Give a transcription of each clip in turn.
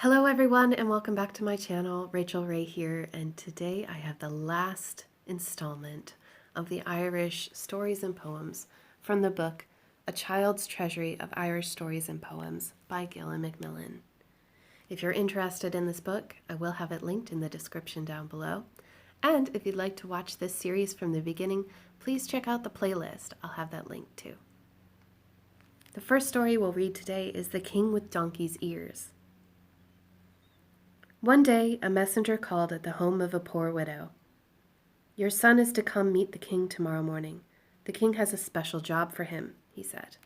Hello everyone and welcome back to my channel. Rachel Ray here, and today I have the last installment of the Irish stories and poems from the book A Child's Treasury of Irish Stories and Poems by Gillan Macmillan. If you're interested in this book, I will have it linked in the description down below. And if you'd like to watch this series from the beginning, please check out the playlist. I'll have that linked too. The first story we'll read today is The King with Donkey's Ears. One day, a messenger called at the home of a poor widow. "Your son is to come meet the king tomorrow morning. The king has a special job for him," he said.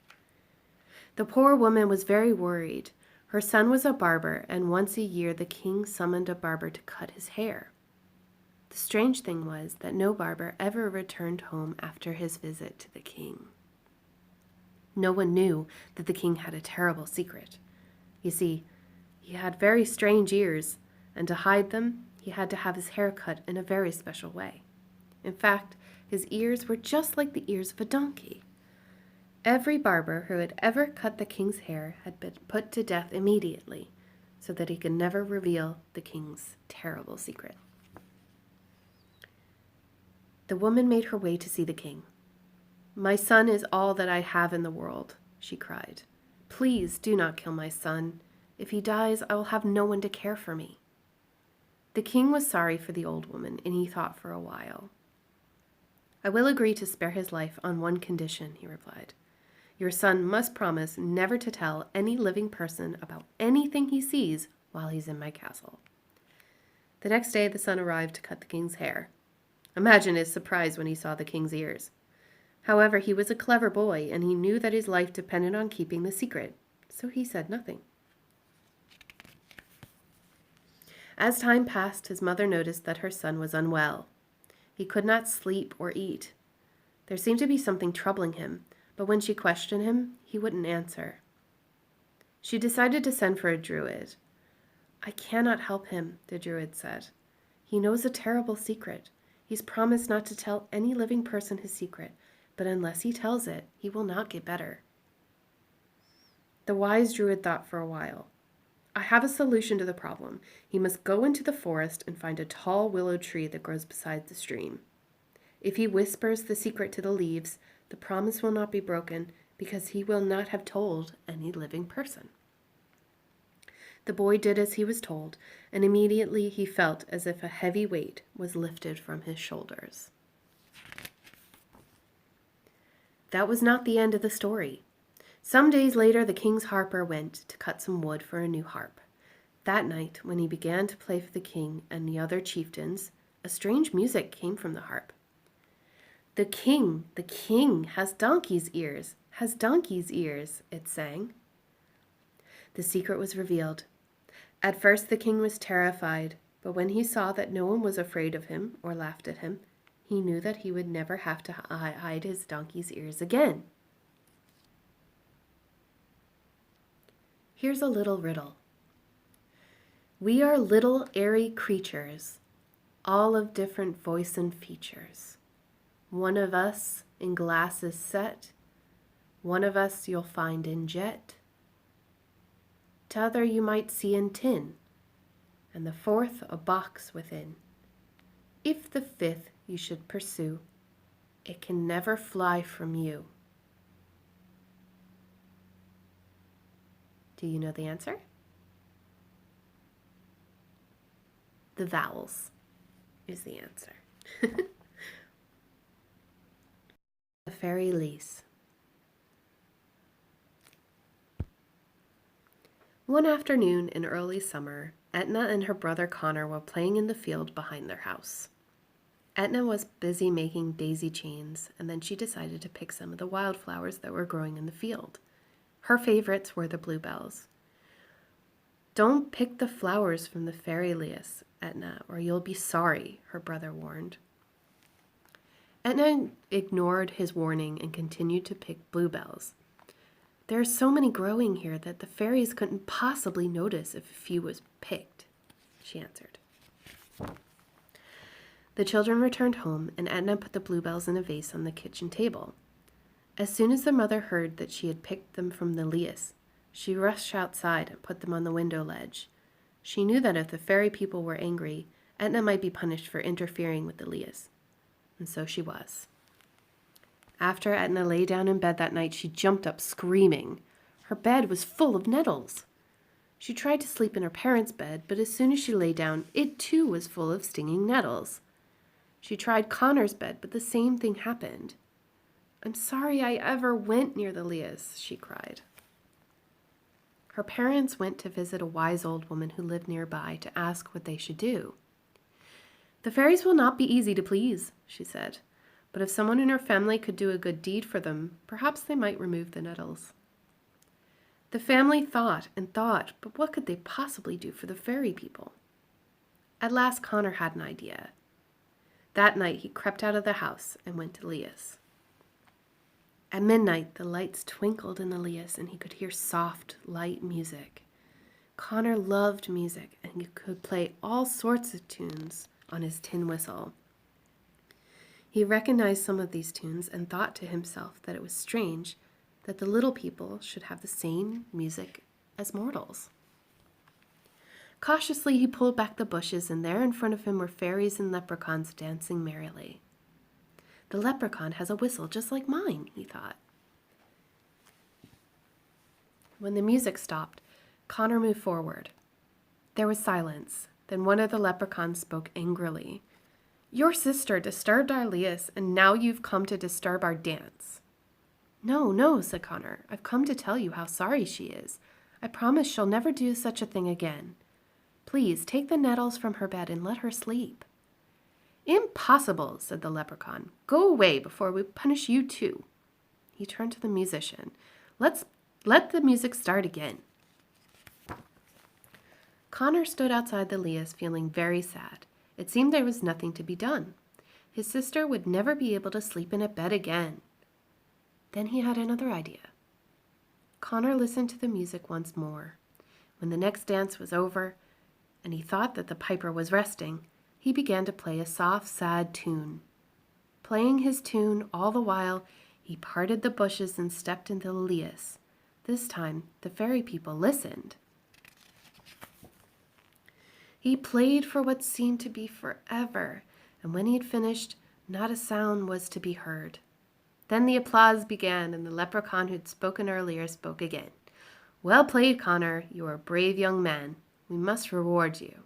The poor woman was very worried. Her son was a barber, and once a year the king summoned a barber to cut his hair. The strange thing was that no barber ever returned home after his visit to the king. No one knew that the king had a terrible secret. You see, he had very strange ears, and to hide them, he had to have his hair cut in a very special way. In fact, his ears were just like the ears of a donkey. Every barber who had ever cut the king's hair had been put to death immediately, so that he could never reveal the king's terrible secret. The woman made her way to see the king. "My son is all that I have in the world," she cried. "Please do not kill my son. If he dies, I will have no one to care for me." The king was sorry for the old woman, and he thought for a while. "I will agree to spare his life on one condition," he replied. "Your son must promise never to tell any living person about anything he sees while he's in my castle." The next day the son arrived to cut the king's hair. Imagine his surprise when he saw the king's ears. However, he was a clever boy, and he knew that his life depended on keeping the secret, so he said nothing. As time passed, his mother noticed that her son was unwell. He could not sleep or eat. There seemed to be something troubling him, but when she questioned him, he wouldn't answer. She decided to send for a druid. "I cannot help him," the druid said. "He knows a terrible secret. He's promised not to tell any living person his secret, but unless he tells it, he will not get better." The wise druid thought for a while. "I have a solution to the problem. He must go into the forest and find a tall willow tree that grows beside the stream. If he whispers the secret to the leaves, the promise will not be broken because he will not have told any living person." The boy did as he was told, and immediately he felt as if a heavy weight was lifted from his shoulders. That was not the end of the story. Some days later, the king's harper went to cut some wood for a new harp. That night, when he began to play for the king and the other chieftains, a strange music came from the harp. The king has donkey's ears, it sang. The secret was revealed. At first, the king was terrified, but when he saw that no one was afraid of him or laughed at him, he knew that he would never have to hide his donkey's ears again. Here's a little riddle. We are little airy creatures, all of different voice and features. One of us in glasses set, one of us you'll find in jet, t'other you might see in tin, and the fourth a box within. If the fifth you should pursue, it can never fly from you. Do you know the answer? The vowels is the answer. The Fairy Lease. One afternoon in early summer, Etna and her brother Connor were playing in the field behind their house. Etna was busy making daisy chains, and then she decided to pick some of the wildflowers that were growing in the field. Her favorites were the bluebells. "Don't pick the flowers from the fairy lease, Etna, or you'll be sorry," her brother warned. Etna ignored his warning and continued to pick bluebells. "There are so many growing here that the fairies couldn't possibly notice if a few was picked," she answered. The children returned home, and Etna put the bluebells in a vase on the kitchen table. As soon as their mother heard that she had picked them from the leas, she rushed outside and put them on the window ledge. She knew that if the fairy people were angry, Etna might be punished for interfering with the Lias. And so she was. After Etna lay down in bed that night, she jumped up screaming. Her bed was full of nettles. She tried to sleep in her parents' bed, but as soon as she lay down, it too was full of stinging nettles. She tried Connor's bed, but the same thing happened. "I'm sorry I ever went near the Lias," she cried. Her parents went to visit a wise old woman who lived nearby to ask what they should do. "The fairies will not be easy to please," she said, "but if someone in her family could do a good deed for them, perhaps they might remove the nettles." The family thought and thought, but what could they possibly do for the fairy people? At last Connor had an idea. That night he crept out of the house and went to Lias. At midnight the lights twinkled in the Lias and he could hear soft, light music. Connor loved music and he could play all sorts of tunes on his tin whistle. He recognized some of these tunes and thought to himself that it was strange that the little people should have the same music as mortals. Cautiously he pulled back the bushes, and there in front of him were fairies and leprechauns dancing merrily. "The leprechaun has a whistle just like mine," he thought. When the music stopped, Connor moved forward. There was silence. Then one of the leprechauns spoke angrily. "Your sister disturbed our Lias, and now you've come to disturb our dance." "No, no," said Connor. "I've come to tell you how sorry she is. I promise she'll never do such a thing again. Please take the nettles from her bed and let her sleep." "Impossible," said the leprechaun. "Go away before we punish you too." He turned to the musician. Let the music start again." Connor stood outside the Lias feeling very sad. It seemed there was nothing to be done. His sister would never be able to sleep in a bed again. Then he had another idea. Connor listened to the music once more. When the next dance was over, and he thought that the piper was resting, he began to play a soft, sad tune. Playing his tune all the while, he parted the bushes and stepped into the Lias. This time, the fairy people listened. He played for what seemed to be forever, and when he had finished, not a sound was to be heard. Then the applause began, and the leprechaun who had spoken earlier spoke again. "Well played, Connor. You are a brave young man. We must reward you."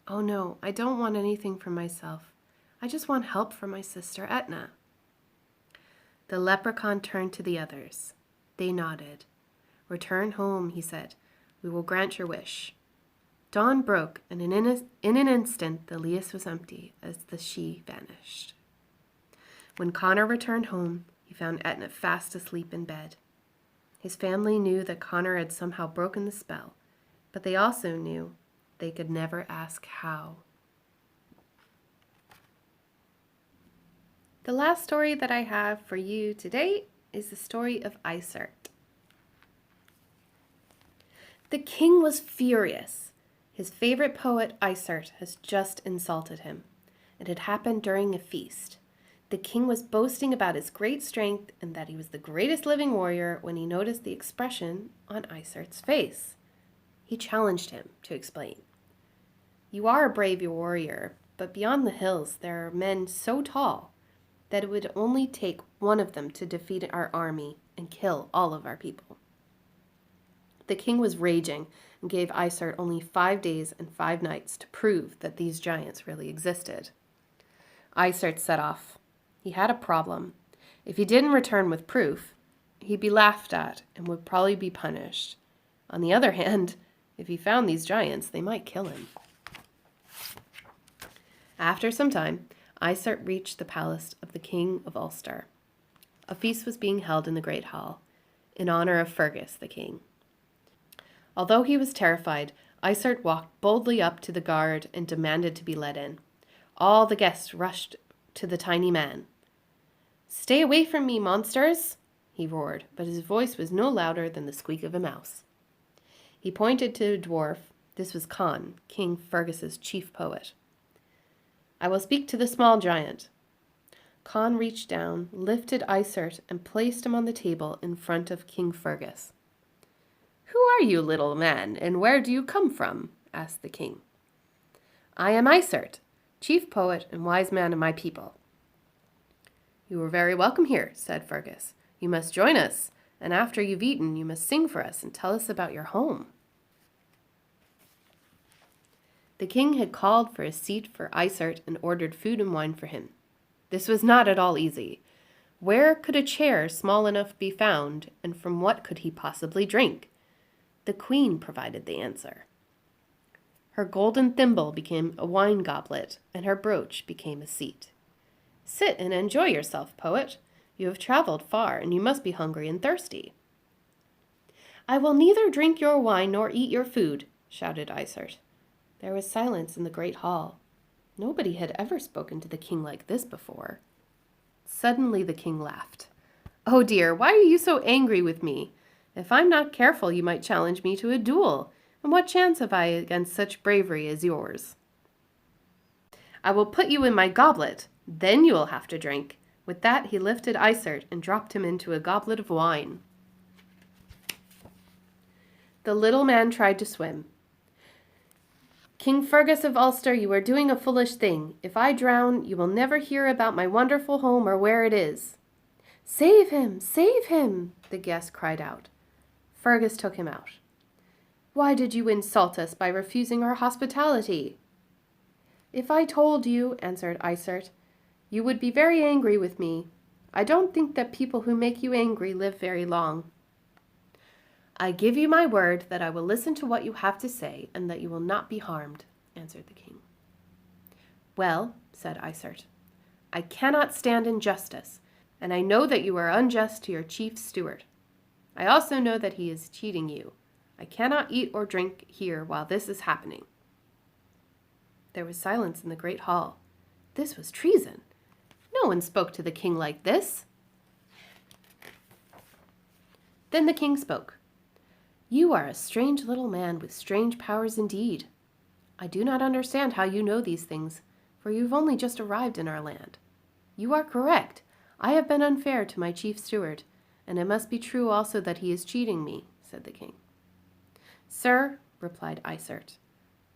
"Oh no, I don't want anything for myself. I just want help for my sister Etna." The leprechaun turned to the others. They nodded. "Return home," he said. "We will grant your wish." Dawn broke, and in an instant the Lias was empty as the she vanished. When Connor returned home, he found Etna fast asleep in bed. His family knew that Connor had somehow broken the spell, but they also knew they could never ask how. The last story that I have for you today is the story of Isert. The king was furious. His favorite poet, Isert, has just insulted him. It had happened during a feast. The king was boasting about his great strength and that he was the greatest living warrior when he noticed the expression on Isert's face. He challenged him to explain. "You are a brave warrior, but beyond the hills there are men so tall that it would only take one of them to defeat our army and kill all of our people." The king was raging and gave Isert only 5 days and 5 nights to prove that these giants really existed. Isert set off. He had a problem. If he didn't return with proof, he'd be laughed at and would probably be punished. On the other hand, if he found these giants, they might kill him. After some time, Isert reached the palace of the king of Ulster. A feast was being held in the great hall, in honor of Fergus, the king. Although he was terrified, Isert walked boldly up to the guard and demanded to be let in. All the guests rushed to the tiny man. "Stay away from me, monsters!" he roared, but his voice was no louder than the squeak of a mouse. He pointed to a dwarf. This was Conn, King Fergus's chief poet. "I will speak to the small giant." Conn reached down, lifted Isert, and placed him on the table in front of King Fergus. "Who are you, little man, and where do you come from?" asked the king. I am Isert, chief poet and wise man of my people. You are very welcome here, said Fergus. You must join us, and after you've eaten, you must sing for us and tell us about your home. The king had called for a seat for Isert and ordered food and wine for him. This was not at all easy. Where could a chair small enough be found, and from what could he possibly drink? The queen provided the answer. Her golden thimble became a wine goblet, and her brooch became a seat. Sit and enjoy yourself, poet. You have traveled far, and you must be hungry and thirsty. I will neither drink your wine nor eat your food, shouted Isert. There was silence in the great hall. Nobody had ever spoken to the king like this before. Suddenly the king laughed. Oh dear, why are you so angry with me? If I'm not careful, you might challenge me to a duel, and what chance have I against such bravery as yours? I will put you in my goblet, then you will have to drink. With that he lifted Isert and dropped him into a goblet of wine. The little man tried to swim. King Fergus of Ulster, you are doing a foolish thing. If I drown, you will never hear about my wonderful home or where it is. Save him! Save him! The guest cried out. Fergus took him out. Why did you insult us by refusing our hospitality? If I told you, answered Isert, you would be very angry with me. I don't think that people who make you angry live very long. I give you my word that I will listen to what you have to say and that you will not be harmed, answered the king. Well, said Isert, I cannot stand injustice, and I know that you are unjust to your chief steward. I also know that he is cheating you. I cannot eat or drink here while this is happening. There was silence in the great hall. This was treason. No one spoke to the king like this. Then the king spoke. You are a strange little man with strange powers indeed. I do not understand how you know these things, for you've only just arrived in our land. You are correct. I have been unfair to my chief steward, and it must be true also that he is cheating me, said the king. Sir, replied Isert,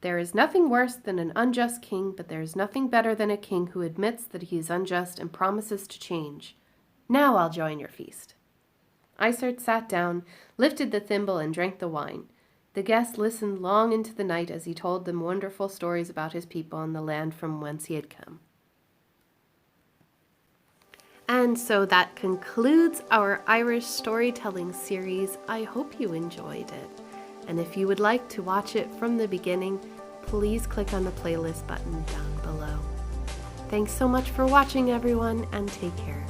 there is nothing worse than an unjust king, but there is nothing better than a king who admits that he is unjust and promises to change. Now I'll join your feast. Isert sat down, lifted the thimble, and drank the wine. The guests listened long into the night as he told them wonderful stories about his people and the land from whence he had come. And so that concludes our Irish storytelling series. I hope you enjoyed it. And if you would like to watch it from the beginning, please click on the playlist button down below. Thanks so much for watching, everyone, and take care.